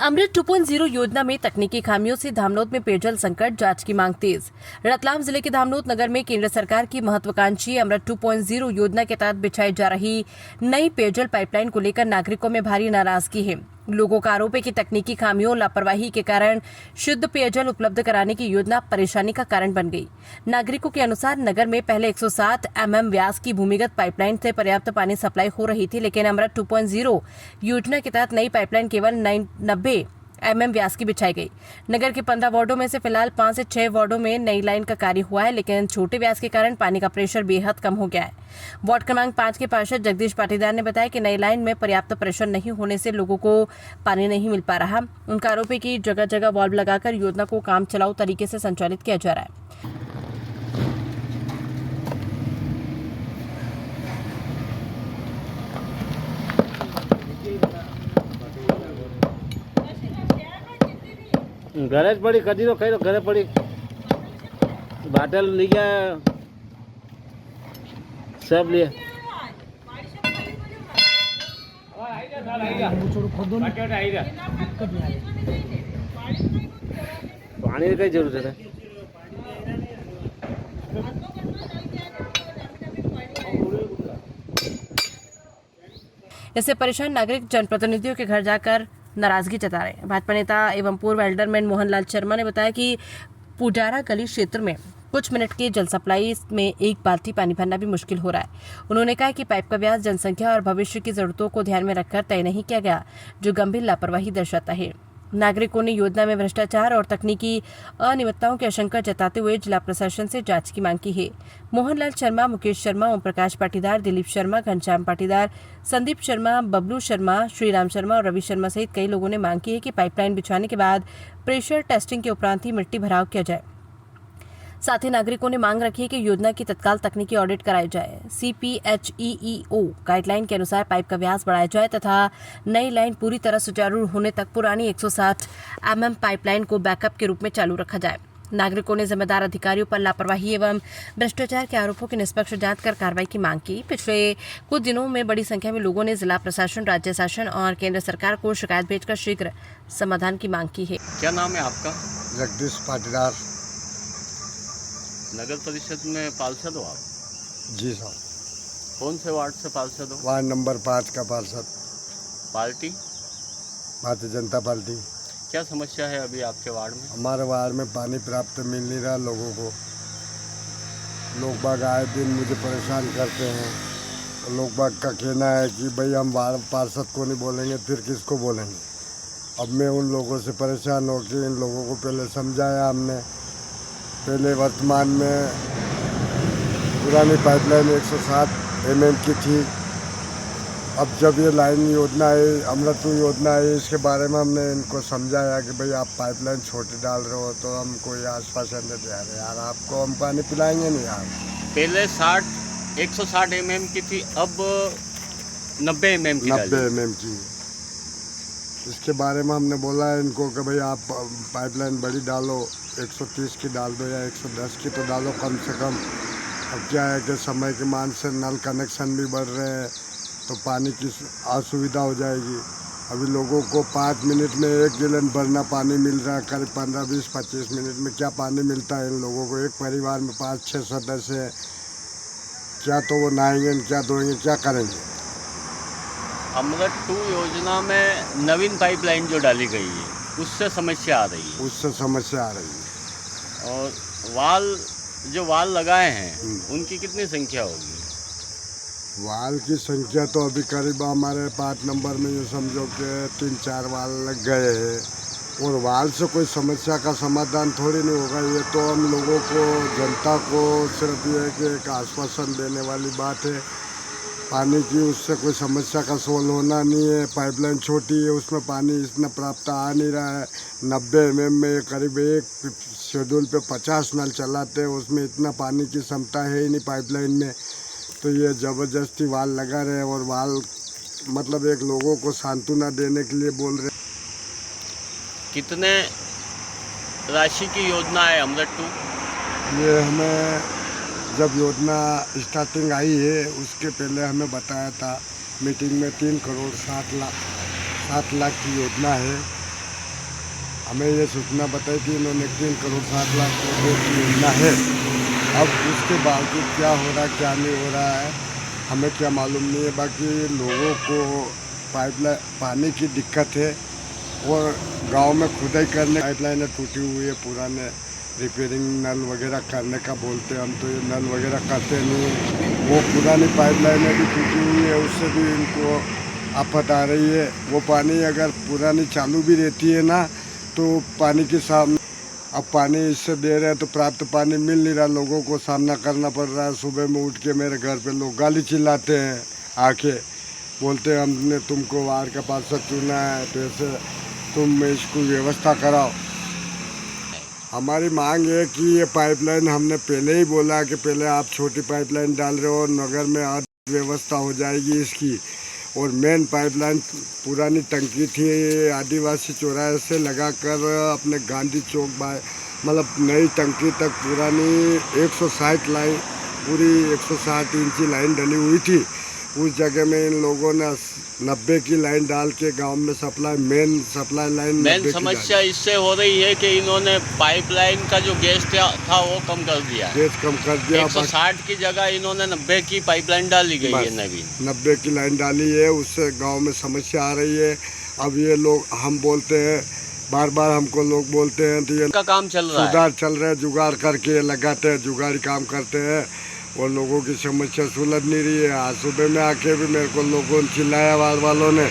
अमृत 2.0 योजना में तकनीकी खामियों से धामनोद में पेयजल संकट, जांच की मांग तेज। रतलाम जिले के धामनोद नगर में केंद्र सरकार की महत्वाकांक्षी अमृत 2.0 योजना के तहत बिछाई जा रही नई पेयजल पाइपलाइन को लेकर नागरिकों में भारी नाराजगी है। लोगों का आरोप है कि तकनीकी खामियों और लापरवाही के कारण शुद्ध पेयजल उपलब्ध कराने की योजना परेशानी का कारण बन गई। नागरिकों के अनुसार नगर में पहले 107 mm व्यास की भूमिगत पाइपलाइन से पर्याप्त पानी सप्लाई हो रही थी, लेकिन अमृत 2.0 योजना के तहत नई पाइपलाइन केवल 90 mm व्यास की बिछाई गई। नगर के 15 वार्डों में से फिलहाल 5 से 6 वार्डों में नई लाइन का कार्य हुआ है, लेकिन छोटे व्यास के कारण पानी का प्रेशर बेहद कम हो गया है। वार्ड क्रमांक 5 के पार्षद जगदीश पाटीदार ने बताया कि नई लाइन में पर्याप्त प्रेशर नहीं होने से लोगों को पानी नहीं मिल पा रहा। उनका आरोप है कि जगह जगह वाल्व लगाकर योजना को काम चलाऊ तरीके से संचालित किया जा रहा है। घरे पड़ी कदी तो कहीं घरे पड़ी बाटल लिया सब लिए पानी की जरूरत है। इससे परेशान नागरिक जनप्रतिनिधियों के घर जाकर नाराजगी जता रहे हैं। भाजपा नेता एवं पूर्व एल्डरमैन मोहनलाल शर्मा ने बताया कि पुजारा गली क्षेत्र में कुछ मिनट की जल सप्लाई में एक बाल्टी पानी भरना भी मुश्किल हो रहा है। उन्होंने कहा कि पाइप का व्यास जनसंख्या और भविष्य की जरूरतों को ध्यान में रखकर तय नहीं किया गया, जो गंभीर लापरवाही दर्शाता है। नागरिकों ने योजना में भ्रष्टाचार और तकनीकी अनियमितताओं की आशंका जताते हुए जिला प्रशासन से जांच की मांग की है। मोहनलाल शर्मा, मुकेश शर्मा, ओम प्रकाश पाटीदार, दिलीप शर्मा, घनश्याम पाटीदार, संदीप शर्मा, बबलू शर्मा, श्रीराम शर्मा और रवि शर्मा सहित कई लोगों ने मांग की है कि पाइपलाइन बिछाने के बाद प्रेशर टेस्टिंग के उपरांत ही मिट्टी भराव किया जाए। साथ ही नागरिकों ने मांग रखी है कि योजना की तत्काल तकनीकी ऑडिट कराई जाए। CPHEEO गाइडलाइन के अनुसार पाइप का व्यास बढ़ाया जाए तथा नई लाइन पूरी तरह सुचारू होने तक पुरानी 160 mm पाइपलाइन को बैकअप के रूप में चालू रखा जाए। नागरिकों ने जिम्मेदार अधिकारियों पर लापरवाही एवं भ्रष्टाचार के आरोपों की निष्पक्ष जांच कर कार्रवाई की मांग की। पिछले कुछ दिनों में बड़ी संख्या में लोगों ने जिला प्रशासन, राज्य शासन और केंद्र सरकार को शिकायत भेजकर शीघ्र समाधान की मांग की है। क्या नाम है आपका? जगदीश पाटीदार। नगर परिषद में पार्षद हो आप? जी साहब। कौन से वार्ड से पार्षद हो? वार्ड नंबर 5 का पार्षद। पार्टी? भारतीय जनता पार्टी। क्या समस्या है अभी आपके वार्ड में? हमारे वार्ड में पानी प्राप्त मिल नहीं रहा लोगों को। लोग बाग आए दिन मुझे परेशान करते हैं। लोग बाग का कहना है कि भाई हम वार्ड पार्षद को नहीं बोलेंगे फिर किसको बोलेंगे। अब मैं उन लोगों से परेशान होकर इन लोगों को पहले समझाया हमने। पहले वर्तमान में पुरानी पाइपलाइन 160 mm की थी। अब जब ये लाइन योजना है, अमृत योजना है, इसके बारे में हमने इनको समझाया कि भाई आप पाइपलाइन छोटी डाल रहे हो तो हम कोई आश्वासन नहीं दे रहे यार, आपको हम पानी पिलाएंगे नहीं यार। पहले 160 mm की थी, अब 90 mm की 90 mm की। इसके बारे में हमने बोला है इनको कि भाई आप पाइपलाइन बड़ी डालो, 130 की डाल दो या 110 की तो डालो कम से कम। अब क्या है कि समय की मांग से नल कनेक्शन भी बढ़ रहे हैं तो पानी की असुविधा हो जाएगी। अभी लोगों को 5 मिनट में 1 गैलन भरना पानी मिल रहा है, करीब 15, 20, 25 मिनट में क्या पानी मिलता है इन लोगों को? एक परिवार में 5-6 सदस्य हैं, क्या तो वो नहाएंगे, क्या धोएंगे, क्या करेंगे? अमृत 2 योजना में नवीन पाइपलाइन जो डाली गई है उससे समस्या आ रही है। उससे समस्या आ रही है। और जो वाल लगाए हैं उनकी कितनी संख्या होगी? वाल की संख्या तो अभी करीब हमारे 5 नंबर में ये समझो कि 3-4 वाल लग गए हैं। और वाल से कोई समस्या का समाधान थोड़ी नहीं होगा। ये तो हम लोगों को, जनता को सिर्फ ये कि एक आश्वासन देने वाली बात है पानी की। उससे कोई समस्या का सोल्व होना नहीं है। पाइपलाइन छोटी है, उसमें पानी इतना प्राप्त आ नहीं रहा है। 90 mm में करीब एक शेड्यूल पे 50 नल चलाते हैं, उसमें इतना पानी की क्षमता है ही नहीं पाइपलाइन में। तो ये ज़बरदस्ती वाल लगा रहे हैं और वाल मतलब एक लोगों को सांत्वना देने के लिए बोल रहे हैं। कितने राशि की योजना है अमृत 2? ये हमें जब योजना स्टार्टिंग आई है उसके पहले हमें बताया था मीटिंग में 3 करोड़ 7 लाख की योजना है। हमें ये सूचना बताई कि इन्होंने 3,60,00,000 रुपये की योजना है। अब उसके बावजूद क्या हो रहा है क्या नहीं हो रहा है हमें क्या मालूम नहीं है। बाकी लोगों को पाइपलाइन पानी की दिक्कत है और गांव में खुदाई करने पाइपलाइनें टूटी हुई है, पुराने रिपेयरिंग नल वगैरह करने का बोलते हैं। हम तो ये नल वगैरह करते नहीं, वो पुरानी पाइपलाइनें भी टूटी हुई है, उससे भी इनको आफत आ रही है। वो पानी अगर पुरानी चालू भी रहती है ना तो पानी के सामने अब पानी इससे दे रहे हैं तो प्राप्त पानी मिल नहीं रहा, लोगों को सामना करना पड़ रहा है। सुबह में उठ के मेरे घर पे लोग गाली चिल्लाते हैं, आके बोलते हैं हमने तुमको वार्ड का पार्षद चुना है तो ऐसे तुम इसको व्यवस्था कराओ। हमारी मांग है कि ये पाइपलाइन हमने पहले ही बोला कि पहले आप छोटी पाइपलाइन डाल रहे हो, नगर में अर्थव्यवस्था हो जाएगी इसकी। और मेन पाइपलाइन पुरानी टंकी थी आदिवासी चौराहे से लगाकर अपने गांधी चौक मतलब नई टंकी तक पुरानी 160 लाइन पूरी 160 इंची लाइन डली हुई थी। उस जगह में इन लोगों ने 90 की लाइन डाल के गांव में मेन सप्लाई लाइन मेन समस्या इससे हो रही है कि इन्होंने पाइपलाइन का जो गैस था वो कम कर दिया है। गैस कम कर दिया, 160 की जगह इन्होंने 90 की पाइपलाइन डाली गई है नवीन। 90 की लाइन डाली है, उससे गांव में समस्या आ रही है। अब ये लोग हम बोलते हैं बार बार हमको लोग बोलते हैं तो ये का काम चल रहा है, सुधार चल रहा है, जुगाड़ करके लगाते हैं, जुगाड़ी काम करते हैं और लोगों की समस्या सुलझ नहीं रही है। आज सुबह में आके भी मेरे को लोगों ने चिल्लाया वार्ड वालों ने